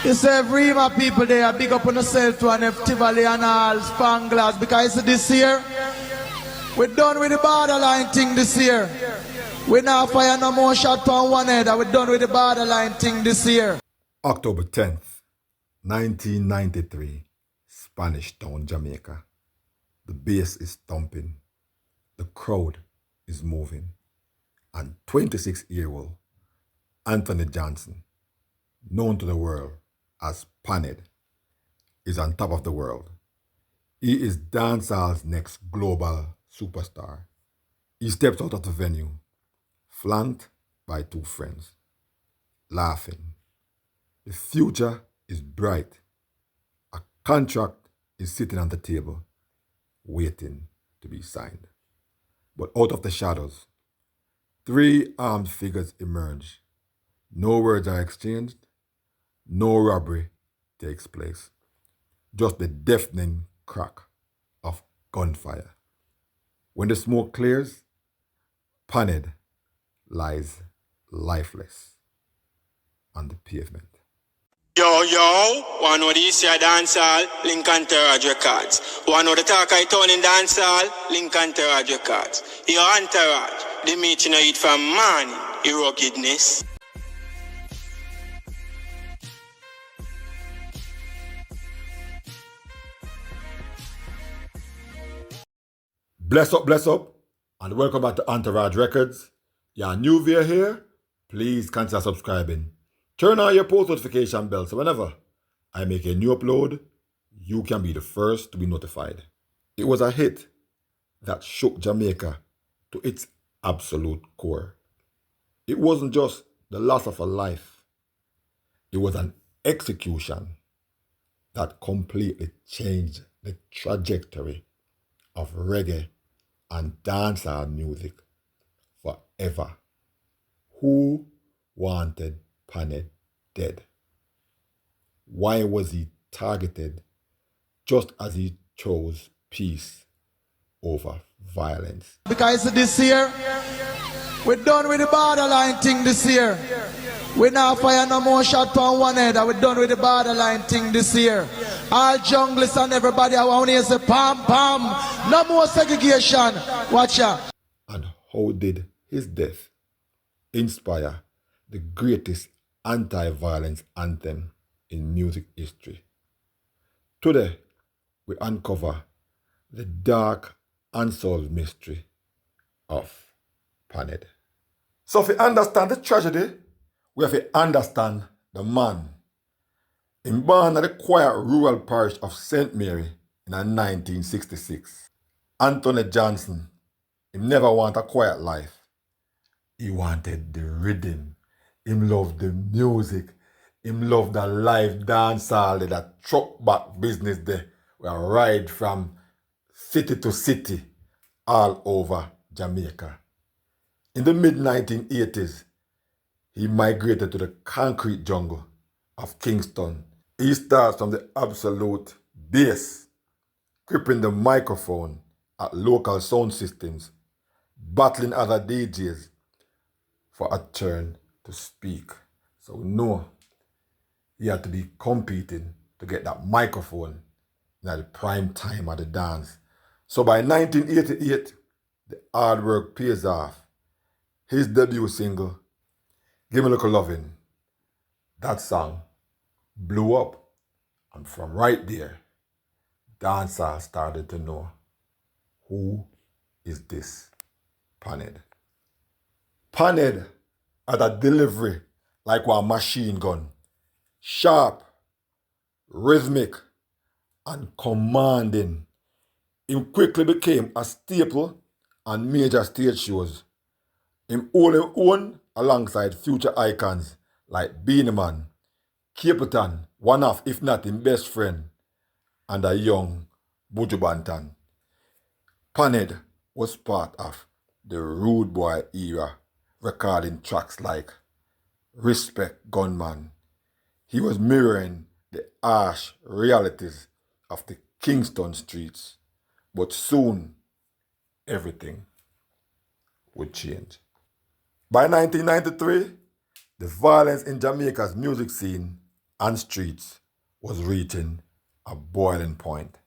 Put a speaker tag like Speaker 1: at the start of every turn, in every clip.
Speaker 1: It's every my people there, big up on yourself to an Tivoli and all, Spanglers, because this year, we're done with the borderline thing this year. We now fire no more shot on one head, and we're done with the borderline thing this year.
Speaker 2: October 10th, 1993, Spanish Town, Jamaica. The bass is thumping, the crowd is moving, and 26-year-old Anthony Johnson, known to the world as Panhead, is on top of the world. He is dancehall's next global superstar. He steps out of the venue, flanked by two friends, laughing. The future is bright. A contract is sitting on the table, waiting to be signed. But out of the shadows, three armed figures emerge. No words are exchanged. No robbery takes place. Just the deafening crack of gunfire. When the smoke clears, Panhead lies lifeless on the pavement.
Speaker 3: Yo, one know the East Side Dancehall, link Entourage Records. One know the talk I turn in Dancehall, link Entourage Records. Your Entourage, the meat you know eat from morning, your ruggedness.
Speaker 2: Bless up, and welcome back to Entourage Records. You're new via here, please consider subscribing. Turn on your post notification bell so whenever I make a new upload, you can be the first to be notified. It was a hit that shook Jamaica to its absolute core. It wasn't just the loss of a life. It was an execution that completely changed the trajectory of reggae and dancehall music forever. Who wanted Panhead dead? Why was he targeted just as he chose peace over violence?
Speaker 1: Because this year, we're done with the borderline thing this year. We now fire no more shot on one head, and we're done with the borderline thing this year. All junglists and everybody, I want to hear say pam pam. No more segregation. Watch out.
Speaker 2: And how did his death inspire the greatest anti-violence anthem in music history? Today, we uncover the dark, unsolved mystery of Panhead. So if we understand the tragedy, we have to understand the man. He was born at the quiet rural parish of St. Mary in 1966. Anthony Johnson, he never wanted a quiet life. He wanted the rhythm. He loved the music. He loved the live dancehall, that truck back business there, where I ride from city to city all over Jamaica. In the mid-1980s, he migrated to the concrete jungle of Kingston. He starts from the absolute base, gripping the microphone at local sound systems, battling other DJs for a turn to speak. So no, he had to be competing to get that microphone at the prime time of the dance. So by 1988, the hard work pays off. His debut single, Give Me a Little Lovin', that song blew up. And from right there, dancehall started to know, who is this Panhead? Panhead had a delivery like a machine gun, sharp, rhythmic, and commanding. He quickly became a staple on major stage shows. He hold his own alongside future icons like Beenie Man, Capleton, one of, if not his best friend, and a young Buju Banton. Panhead was part of the rude boy era, recording tracks like Respect Gunman. He was mirroring the harsh realities of the Kingston streets, but soon everything would change. By 1993, the violence in Jamaica's music scene and streets was reaching a boiling point.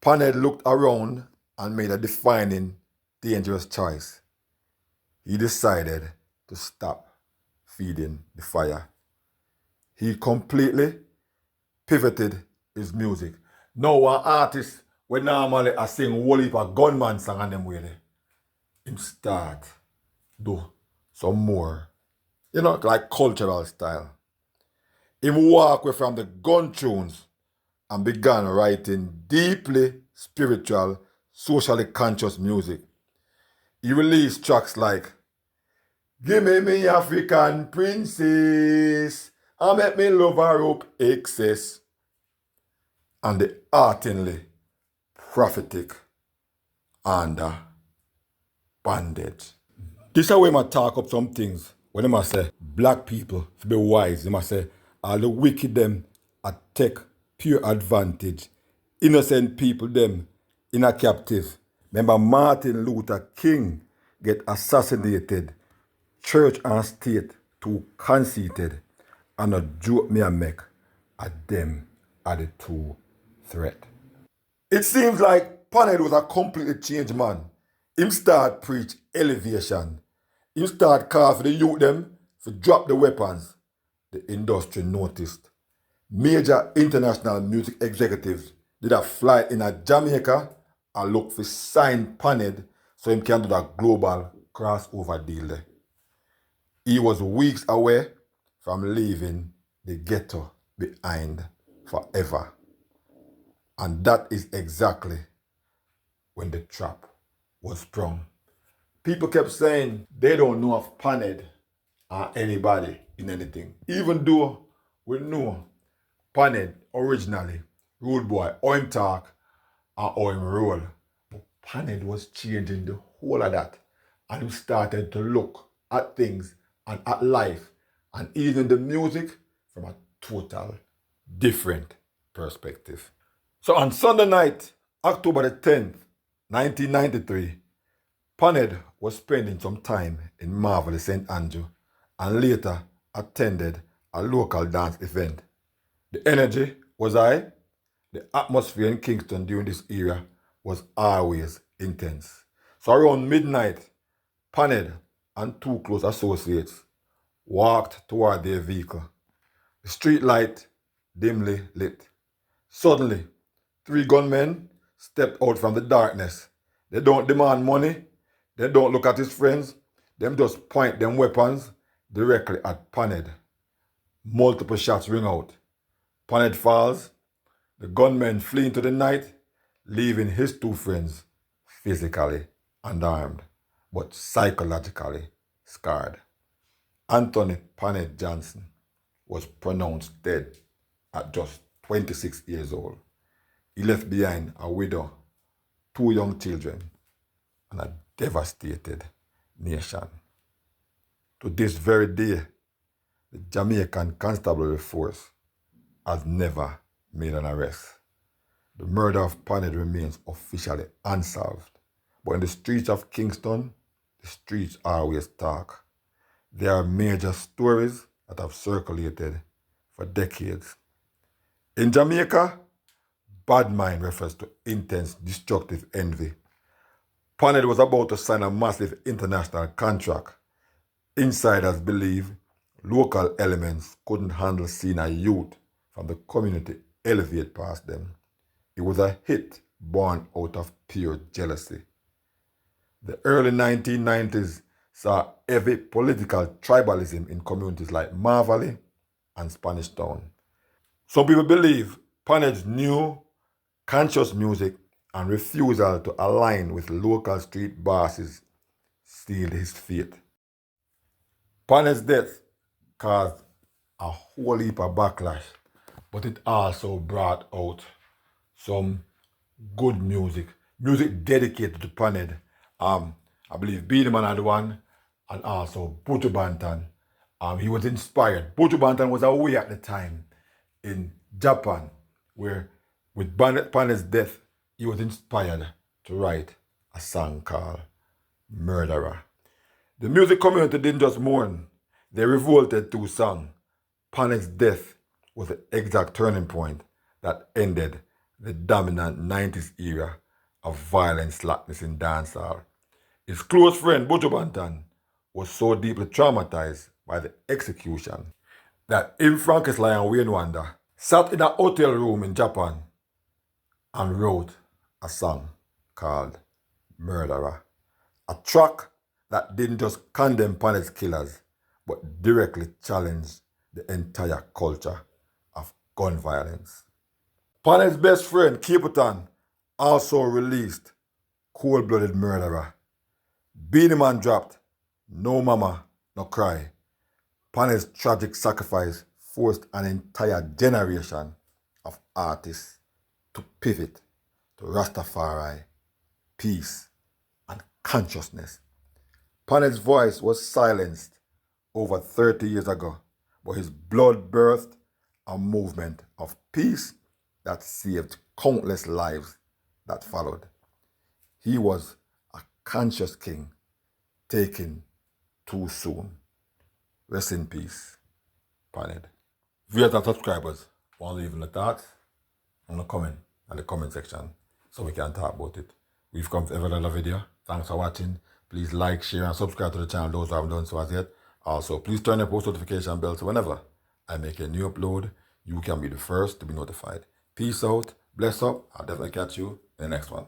Speaker 2: Panhead looked around and made a defining, dangerous choice. He decided to stop feeding the fire. He completely pivoted his music. Now an artist when normally I sing whole heap of gunman song and them way there, him start do some more, like cultural style. Him walk away from the gun tunes and began writing deeply spiritual, socially conscious music. He released tracks like Give me African princess, I make me love her up excess, and the heartily prophetic under Bondage. This is where I talk up some things when I say black people to be wise. I say all the wicked them a take pure advantage. Innocent people them in a captive. Remember Martin Luther King get assassinated. Church and state too conceited. And a joke me a make at them are the two threat. It seems like Panhead was a completely changed man. Him start preach elevation. Him start call for the youth them to drop the weapons. The industry noticed. Major international music executives did a flight in a Jamaica and look for sign Panhead so him can do that global crossover deal there. He was weeks away from leaving the ghetto behind forever. And that is exactly when the trap was sprung. People kept saying they don't know of Panhead or anybody in anything. Even though we know Panhead originally, rude boy, how him talk and how him roll. But Panhead was changing the whole of that. And he started to look at things and at life and even the music from a total different perspective. So on Sunday night, October the 10th, 1993, Panhead was spending some time in marvelous St. Andrew and later attended a local dance event. The energy was high. The atmosphere in Kingston during this era was always intense. So around midnight, Panhead and two close associates walked toward their vehicle. The street light dimly lit. Suddenly, three gunmen stepped out from the darkness. They don't demand money. They don't look at his friends. Them just point them weapons directly at Panhead. Multiple shots ring out. Panhead falls. The gunmen flee into the night, leaving his two friends physically unarmed, but psychologically scarred. Anthony Panhead Johnson was pronounced dead at just 26 years old. He left behind a widow, two young children, and a devastated nation. To this very day, the Jamaican Constabulary Force has never made an arrest. The murder of Panhead remains officially unsolved. But in the streets of Kingston, the streets always talk. There are major stories that have circulated for decades. In Jamaica, badmind refers to intense, destructive envy. Panhead was about to sign a massive international contract. Insiders believe local elements couldn't handle seeing a youth from the community elevate past them. It was a hit born out of pure jealousy. The early 1990s saw heavy political tribalism in communities like Marvally and Spanish Town. Some people believe Panhead's new conscious music and refusal to align with local street bosses sealed his fate. Panhead's death caused a whole heap of backlash, but it also brought out some good music dedicated to Panhead. I believe Beatman had one, and also Buju Banton. He was inspired. Buju Banton was away at the time in Japan, where with Panhead's death, he was inspired to write a song called Murderer. The music community didn't just mourn, they revolted to song. Panhead's death was the exact turning point that ended the dominant 90s era of violent slackness in dancehall. His close friend Buju Banton was so deeply traumatized by the execution that him, Francis Lion Wayne Wonder, sat in a hotel room in Japan and wrote a song called Murderer, a track that didn't just condemn Panhead's killers, but directly challenged the entire culture of gun violence. Panhead's best friend, Kingston, also released Cold-Blooded Murderer. Beenie Man dropped No Mama, No Cry. Panhead's tragic sacrifice forced an entire generation of artists to pivot to Rastafari, peace, and consciousness. Panhead's voice was silenced over 30 years ago, but his blood birthed a movement of peace that saved countless lives that followed. He was a conscious king taken too soon. Rest in peace, Panhead. Viewers and subscribers, want to leave the thoughts on the comment and the comment section so we can talk about it. We've come to another video. Thanks for watching. Please like, share, and subscribe to the channel, those who haven't done so as yet. Also, please turn the post notification bell so whenever I make a new upload, you can be the first to be notified. Peace out, bless up, I'll definitely catch you in the next one.